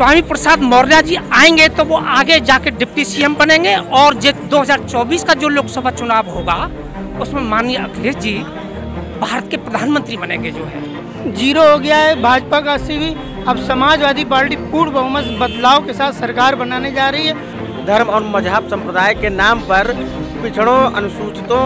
स्वामी प्रसाद मौर्य जी आएंगे तो वो आगे जाके डिप्टी सीएम बनेंगे और 2024 का जो लोकसभा चुनाव होगा उसमें माननीय अखिलेश जी भारत के प्रधानमंत्री बनेंगे। जो है जीरो हो गया है भाजपा का भी। अब समाजवादी पार्टी पूर्ण बहुमत बदलाव के साथ सरकार बनाने जा रही है। धर्म और मजहब संप्रदाय के नाम पर पिछड़ों अनुसूचितों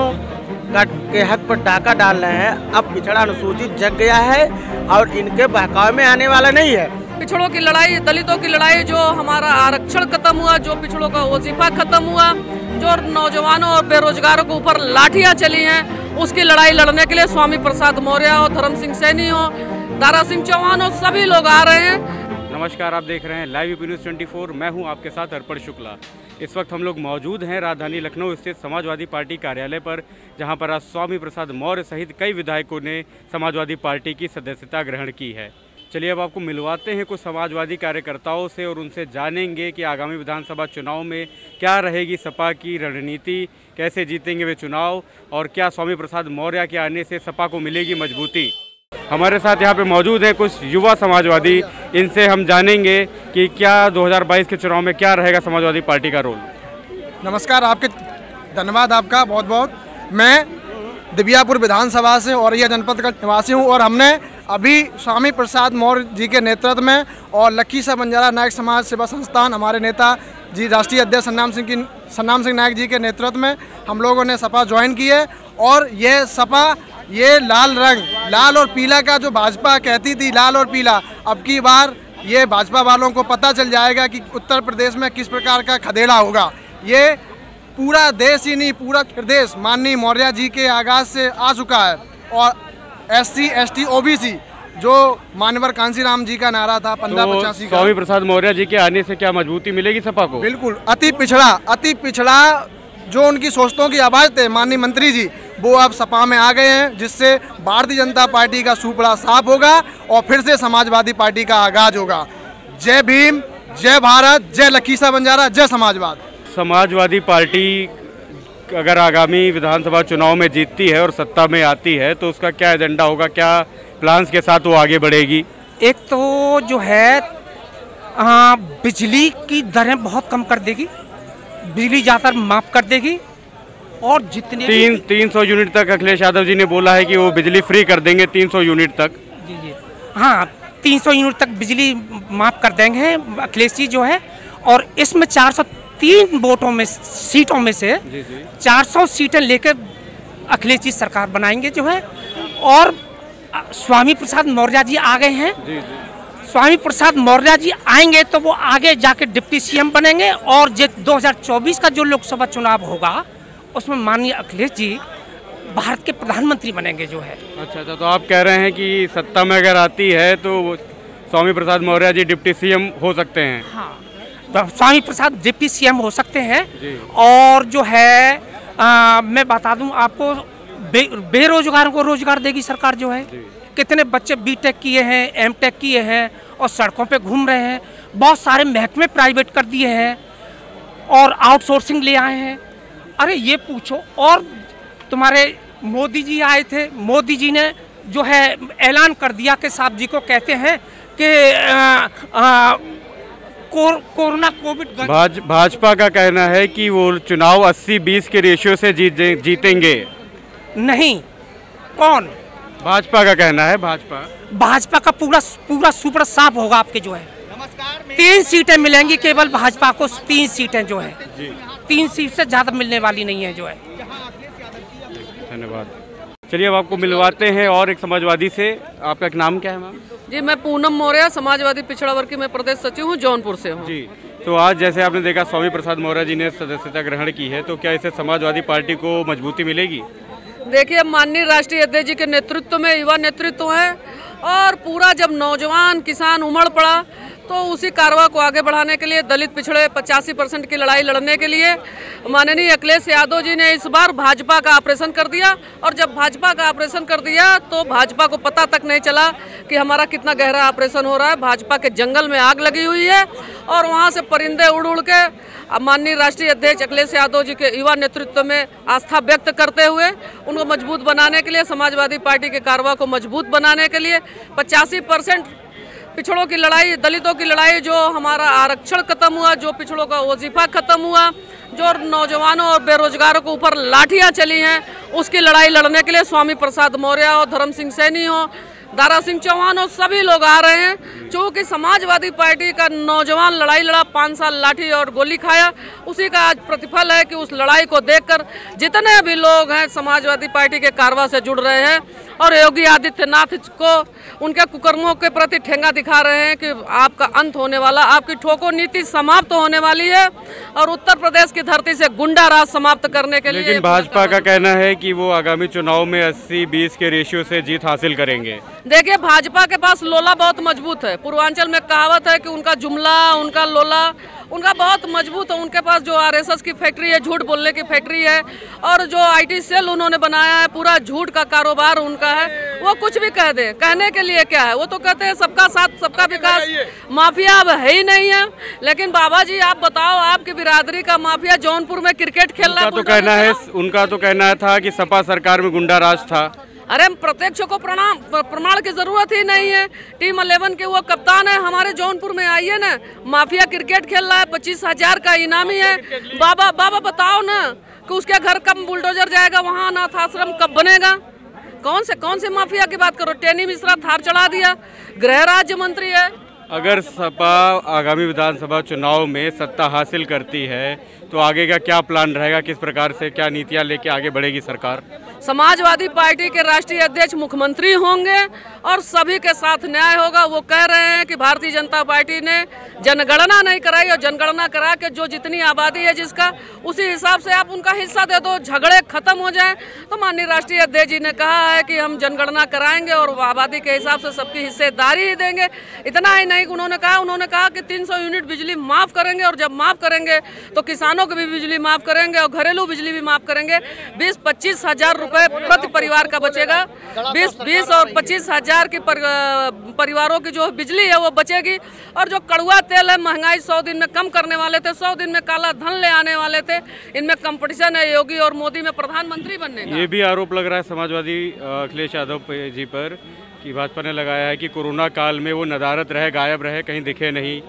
के हक पर डाका डाल रहे हैं। अब पिछड़ा अनुसूचित जग गया है और इनके बहकावे में आने वाला नहीं है। पिछड़ों की लड़ाई, दलितों की लड़ाई, जो हमारा आरक्षण खत्म हुआ, जो पिछड़ों का वजीफा खत्म हुआ, जो नौजवानों और बेरोजगारों के ऊपर लाठियां चली हैं, उसकी लड़ाई लड़ने के लिए स्वामी प्रसाद मौर्य हो, धर्म सिंह सैनी हो, दारा सिंह चौहान हो, सभी लोग आ रहे हैं। नमस्कार, आप देख रहे हैं लाइव यूपी न्यूज़ 24। मैं हूं आपके साथ अर्पण शुक्ला। इस वक्त हम लोग मौजूद हैं राजधानी लखनऊ स्थित समाजवादी पार्टी कार्यालय पर, जहां पर आज स्वामी प्रसाद मौर्य सहित कई विधायकों ने समाजवादी पार्टी की सदस्यता ग्रहण की है। चलिए अब आपको मिलवाते हैं कुछ समाजवादी कार्यकर्ताओं से और उनसे जानेंगे कि आगामी विधानसभा चुनाव में क्या रहेगी सपा की रणनीति, कैसे जीतेंगे वे चुनाव और क्या स्वामी प्रसाद मौर्य के आने से सपा को मिलेगी मजबूती। हमारे साथ यहाँ पे मौजूद हैं कुछ युवा समाजवादी, इनसे हम जानेंगे कि क्या 2022 के चुनाव में क्या रहेगा समाजवादी पार्टी का रोल। नमस्कार, आपके धन्यवाद आपका बहुत बहुत। मैं दिव्यापुर विधानसभा से औरैया जनपद का निवासी हूँ और हमने अभी स्वामी प्रसाद मौर्य जी के नेतृत्व में और लखीसराय बंजारा नायक समाज सेवा संस्थान हमारे नेता जी राष्ट्रीय अध्यक्ष सन्नाम सिंह नायक जी के नेतृत्व में हम लोगों ने सपा ज्वाइन की है। और ये सपा, ये लाल रंग, लाल और पीला का जो भाजपा कहती थी लाल और पीला, अब की बार ये भाजपा वालों को पता चल जाएगा कि उत्तर प्रदेश में किस प्रकार का खदेड़ा होगा। ये पूरा देश ही नहीं, पूरा प्रदेश माननीय मौर्य जी के आगाज से आ चुका है। और SC ST OBC जो मानवर कांसीराम जी का नारा था 1585 का, स्वामी प्रसाद मौर्य जी के आने से क्या मजबूती मिलेगी सपा को? बिल्कुल। अति पिछड़ा जो उनकी सोचतों की आवाज़ थे माननीय मंत्री जी, वो अब सपा में आ गए हैं, जिससे भारतीय जनता पार्टी का सुपड़ा साफ होगा और फिर से समाजवादी पार्टी का आगाज होगा। जय भीम, जय भारत, जय लखीसराय बंजारा, जय समाजवाद। समाजवादी पार्टी अगर आगामी विधानसभा चुनाव में जीतती है और सत्ता में आती है तो उसका क्या एजेंडा होगा, क्या प्लान्स के साथ वो आगे बढ़ेगी? एक तो जो है बिजली की दरें बहुत कम कर देगी, बिजली ज़्यादातर माफ़ कर देगी और जितने 300 यूनिट तक अखिलेश यादव जी ने बोला है कि वो बिजली फ्री कर देंगे 300 यूनिट तक। जी हाँ, 300 यूनिट तक बिजली माफ़ कर देंगे अखिलेश जी जो है। और इसमें 403 वोटों में सीटों में से 400 सीटें लेकर अखिलेश जी सरकार बनाएंगे जो है। और स्वामी प्रसाद मौर्य जी आ गए हैं। स्वामी प्रसाद मौर्य जी आएंगे तो वो आगे जाके डिप्टी सीएम बनेंगे और 2024 का जो लोकसभा चुनाव होगा उसमें माननीय अखिलेश जी भारत के प्रधानमंत्री बनेंगे जो है। अच्छा, तो आप कह रहे हैं कि सत्ता में अगर आती है तो स्वामी प्रसाद मौर्य जी डिप्टी सीएम हो सकते हैं? हाँ, तो स्वामी प्रसाद डिप्टी सीएम हो सकते हैं। और जो है मैं बता दूं आपको, बेरोजगारों को रोजगार देगी सरकार जो है। कितने बच्चे बीटेक किए हैं, एमटेक किए हैं और सड़कों पे घूम रहे हैं। बहुत सारे महकमे प्राइवेट कर दिए हैं और आउटसोर्सिंग ले आए हैं। अरे ये पूछो, और तुम्हारे मोदी जी आए थे, मोदी जी ने जो है ऐलान कर दिया कि साहब जी को कहते हैं कि कोरोना कोविड। भाजपा का कहना है कि वो चुनाव 80-20 के रेशियो से जीतेंगे। नहीं, कौन? भाजपा का कहना है। भाजपा का पूरा सुपर साफ होगा आपके जो है। 3 सीटें मिलेंगी केवल भाजपा को, 3 सीटें जो है, 3 सीट से ज्यादा मिलने वाली नहीं है जो है। धन्यवाद। चलिए अब आपको मिलवाते हैं और एक समाजवादी से। आपका नाम क्या है मैम? जी, मैं पूनम मौर्य, समाजवादी पिछड़ा वर्ग की मैं प्रदेश सचिव हूँ, जौनपुर से हूँ। जी, तो आज जैसे आपने देखा स्वामी प्रसाद मौर्य जी ने सदस्यता ग्रहण की है, तो क्या इससे समाजवादी पार्टी को मजबूती मिलेगी? देखिए, माननीय राष्ट्रीय अध्यक्ष जी के नेतृत्व में युवा नेतृत्व है और पूरा जब नौजवान किसान उमड़ पड़ा तो उसी कारवा को आगे बढ़ाने के लिए, दलित पिछड़े 85% की लड़ाई लड़ने के लिए माननीय अखिलेश यादव जी ने इस बार भाजपा का ऑपरेशन कर दिया। और जब भाजपा का ऑपरेशन कर दिया तो भाजपा को पता तक नहीं चला कि हमारा कितना गहरा ऑपरेशन हो रहा है। भाजपा के जंगल में आग लगी हुई है और वहाँ से परिंदे उड़ उड़ के माननीय राष्ट्रीय अध्यक्ष अखिलेश यादव जी के युवा नेतृत्व में आस्था व्यक्त करते हुए उनको मजबूत बनाने के लिए, समाजवादी पार्टी के कारवा को मजबूत बनाने के लिए 85% पिछड़ों की लड़ाई, दलितों की लड़ाई, जो हमारा आरक्षण खत्म हुआ, जो पिछड़ों का वजीफा खत्म हुआ, जो नौजवानों और बेरोजगारों के ऊपर लाठियां चली हैं, उसकी लड़ाई लड़ने के लिए स्वामी प्रसाद मौर्य हो, धर्म सिंह सैनी हो, दारा सिंह चौहान हो, सभी लोग आ रहे हैं। क्योंकि समाजवादी पार्टी का नौजवान लड़ाई लड़ा, 5 साल लाठी और गोली खाया, उसी का आज प्रतिफल है कि उस लड़ाई को देखकर जितने भी लोग हैं समाजवादी पार्टी के कारवा से जुड़ रहे हैं और योगी आदित्यनाथ को उनके कुकर्मों के प्रति ठेंगा दिखा रहे हैं कि आपका अंत होने वाला, आपकी ठोको नीति समाप्त होने वाली है और उत्तर प्रदेश की धरती से गुंडा राज समाप्त करने के लिए। लेकिन भाजपा का कहना है कि वो आगामी चुनाव में 80-20 के रेशियो से जीत हासिल करेंगे। देखिए, भाजपा के पास लोला बहुत मजबूत है। पूर्वांचल में कहावत है कि उनका जुमला, उनका लोला उनका बहुत मजबूत है। उनके पास जो आरएसएस की फैक्ट्री है, झूठ बोलने की फैक्ट्री है, और जो आईटी सेल उन्होंने बनाया है, पूरा झूठ का कारोबार उनका है। वो कुछ भी कह दे, कहने के लिए क्या है, वो तो कहते हैं सबका साथ सबका विकास। माफिया अब है ही नहीं है। लेकिन बाबा जी, आप बताओ, आपकी बिरादरी का माफिया जौनपुर में क्रिकेट खेल रहा है। उनका तो कहना था कि सपा सरकार में गुंडा राज था। अरे, प्रत्यक्ष को प्रमाण की जरूरत ही नहीं है। टीम 11 के वो कप्तान है, हमारे जौनपुर में आइए ना, माफिया क्रिकेट खेल रहा है, 25,000 का इनामी है। बाबा बताओ ना कि उसके घर कब बुलडोजर जाएगा, वहाँ अनाथ आश्रम कब बनेगा? कौन से माफिया की बात करो? टेनी मिश्रा थार चढ़ा दिया, गृह राज्य मंत्री है। अगर सपा आगामी विधानसभा चुनाव में सत्ता हासिल करती है तो आगे का क्या प्लान रहेगा? किस प्रकार से क्या नीतियां लेके आगे बढ़ेगी सरकार? समाजवादी पार्टी के राष्ट्रीय अध्यक्ष मुख्यमंत्री होंगे और सभी के साथ न्याय होगा। वो कह रहे हैं कि भारतीय जनता पार्टी ने जनगणना नहीं कराई और जनगणना करा के जो जितनी आबादी है जिसका, उसी हिसाब से आप उनका हिस्सा दे दो, झगड़े खत्म हो जाएं। तो माननीय राष्ट्रीय अध्यक्ष जी ने कहा है कि हम जनगणना कराएंगे और आबादी के हिसाब से सबकी हिस्सेदारी ही देंगे। इतना ही नहीं, उन्होंने कहा कि 300 यूनिट बिजली माफ करेंगे, और जब माफ करेंगे तो किसानों की भी बिजली माफ करेंगे और घरेलू बिजली भी माफ करेंगे। 20-25 हजार रुपए प्रति परिवार का बचेगा। 20 और 25 हजार की परिवारों की जो बिजली है वो बचेगी। और जो कड़ुआ तेल है, महंगाई 100 दिन में कम करने वाले थे, 100 दिन में काला धन ले आने वाले थे, इनमें कंपटीशन है योगी और मोदी में प्रधानमंत्री बनने का। ये भी आरोप लग रहा है समाजवादी अखिलेश यादव जी पर कि भाजपा ने लगाया है कि कोरोना काल में वो नदारद रहे, गायब रहे, कहीं दिखे नहीं।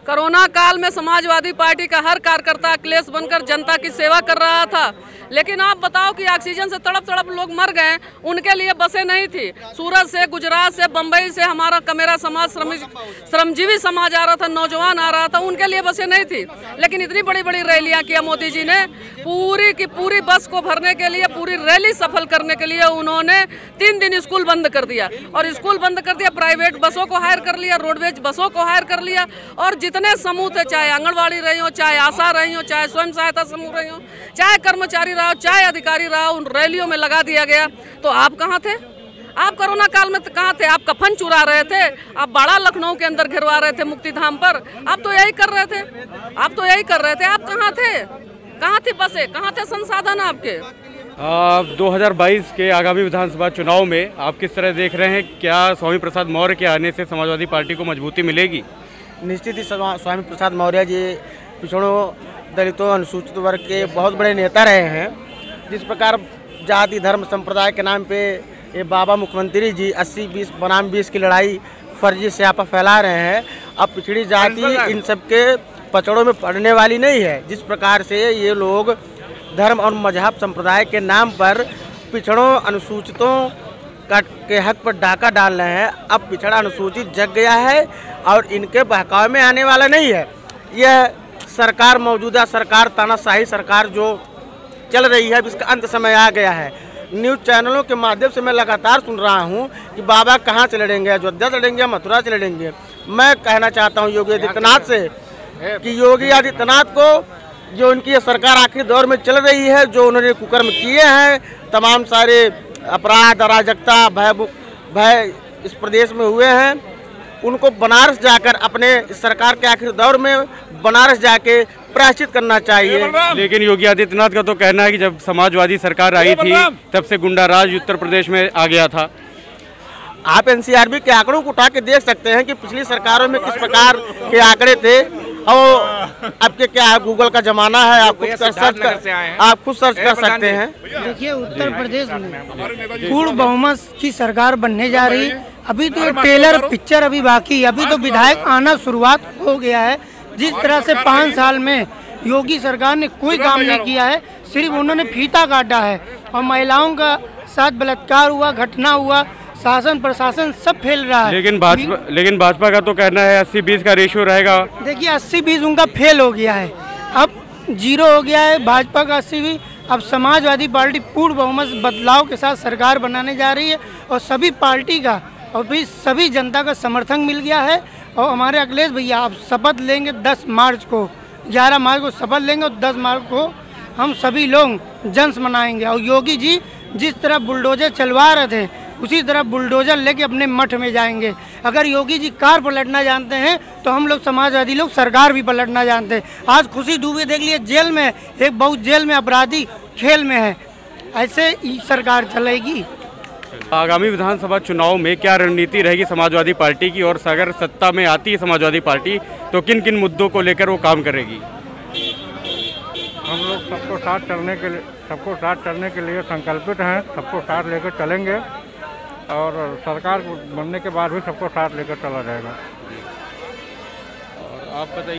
कोरोना काल में समाजवादी पार्टी का हर कार्यकर्ता अखिलेश बनकर जनता की सेवा कर रहा था। लेकिन आप बताओ कि ऑक्सीजन से तड़प लोग मर गए, उनके लिए बसें नहीं थी। सूरत से, गुजरात से, बंबई से हमारा कमेरा समाज, श्रमजीवी समाज आ रहा था, नौजवान आ रहा था, उनके लिए बसें नहीं थी। लेकिन इतनी बड़ी बड़ी रैलियां किया मोदी जी ने, पूरी की पूरी बस को भरने के लिए, पूरी रैली सफल करने के लिए उन्होंने 3 दिन स्कूल बंद कर दिया। और स्कूल बंद कर दिया, प्राइवेट बसों को हायर कर लिया, रोडवेज बसों को हायर कर लिया, और जितने समूह थे, चाहे आंगनबाड़ी रही हो, चाहे आशा रही हो, चाहे स्वयं सहायता समूह रही हो, चाहे कर्मचारी रहा हो, चाहे अधिकारी रहा हो, उन रैलियों में लगा दिया गया। तो आप कहाँ थे? आप कोरोना काल में कहाँ थे? आप कफन चुरा रहे थे, आप बड़ा लखनऊ के अंदर घिरवा रहे थे मुक्तिधाम पर, आप तो यही कर रहे थे। आप कहाँ थे? कहाँ थी बसें? कहाँ थे संसाधन आपके? 2022 के आगामी विधानसभा चुनाव में आप किस तरह देख रहे हैं? क्या स्वामी प्रसाद मौर्य के आने से समाजवादी पार्टी को मजबूती मिलेगी? निश्चित ही स्वामी प्रसाद मौर्य जी पिछड़ों, दलितों, अनुसूचित वर्ग के बहुत बड़े नेता रहे हैं। जिस प्रकार जाति धर्म संप्रदाय के नाम पे ये बाबा मुख्यमंत्री जी 80-20 बनाम 20 की लड़ाई फर्जी स्यापा फैला रहे हैं। अब पिछड़ी जाति इन सबके पचड़ों में पड़ने वाली नहीं है। जिस प्रकार से ये लोग धर्म और मजहब संप्रदाय के नाम पर पिछड़ों, अनुसूचितों के हक पर डाका डाल रहे हैं, अब पिछड़ा अनुसूचित जग गया है और इनके बहकावे में आने वाला नहीं है। यह सरकार, मौजूदा सरकार, तानाशाही सरकार जो चल रही है, इसका अंत समय आ गया है। न्यूज़ चैनलों के माध्यम से मैं लगातार सुन रहा हूं कि बाबा कहाँ से लड़ेंगे, अयोध्या से लड़ेंगे, मथुरा से लड़ेंगे। मैं कहना चाहता हूं योगी आदित्यनाथ से कि योगी आदित्यनाथ को, जो उनकी ये सरकार आखिरी दौर में चल रही है, जो उन्होंने कुकर्म किए हैं, तमाम सारे अपराध, अराजकता, भय इस प्रदेश में हुए हैं, उनको बनारस जाकर, अपने सरकार के आखिरी दौर में बनारस जाके प्रायश्चित करना चाहिए। लेकिन योगी आदित्यनाथ का तो कहना है कि जब समाजवादी सरकार आई थी तब से गुंडा राज उत्तर प्रदेश में आ गया था। आप एनसीआरबी के आंकड़ों को उठा के देख सकते हैं कि पिछली सरकारों में किस प्रकार के आंकड़े थे। और आपके क्या है, गूगल का जमाना है, आप खुद सर्च कर सकते हैं। देखिए, उत्तर प्रदेश में पूर्ण बहुमत की सरकार बनने जा रही। अभी तो ट्रेलर पिक्चर अभी बाकी है, अभी तो विधायक आना शुरुआत हो गया है। जिस तरह से 5 साल में योगी सरकार ने कोई काम नहीं किया है, सिर्फ उन्होंने फीता काटा है और महिलाओं का साथ बलात्कार हुआ, घटना हुआ, शासन प्रशासन सब फैल रहा है। लेकिन भाजपा का तो कहना है 80-20 का रेशियो रहेगा। देखिए 80-20 उनका फेल हो गया है, अब 0 हो गया है भाजपा का 80-20। अब समाजवादी पार्टी पूर्ण बहुमत बदलाव के साथ सरकार बनाने जा रही है और सभी पार्टी का और भी सभी जनता का समर्थन मिल गया है। और हमारे अखिलेश भैया आप शपथ लेंगे 10 मार्च को, 11 मार्च को शपथ लेंगे और 10 मार्च को हम सभी लोग जश्न मनाएंगे। और योगी जी जिस तरह बुलडोजर चलवा रहे थे उसी तरह बुलडोजर लेके अपने मठ में जाएंगे। अगर योगी जी कार पलटना जानते हैं तो हम लोग समाजवादी लोग सरकार भी पलटना जानते हैं। आज खुशी दुबे देख लिए जेल में, एक बहुत जेल में अपराधी खेल में है। ऐसे ही सरकार चलेगी। आगामी विधानसभा चुनाव में क्या रणनीति रहेगी समाजवादी पार्टी की, और अगर सत्ता में आती है समाजवादी पार्टी तो किन किन मुद्दों को लेकर वो काम करेगी? हम लोग सबको साथ चलने के लिए संकल्पित हैं, सबको साथ लेकर चलेंगे और सरकार बनने के बाद भी सबको साथ लेकर चला जाएगा। और आप बताइए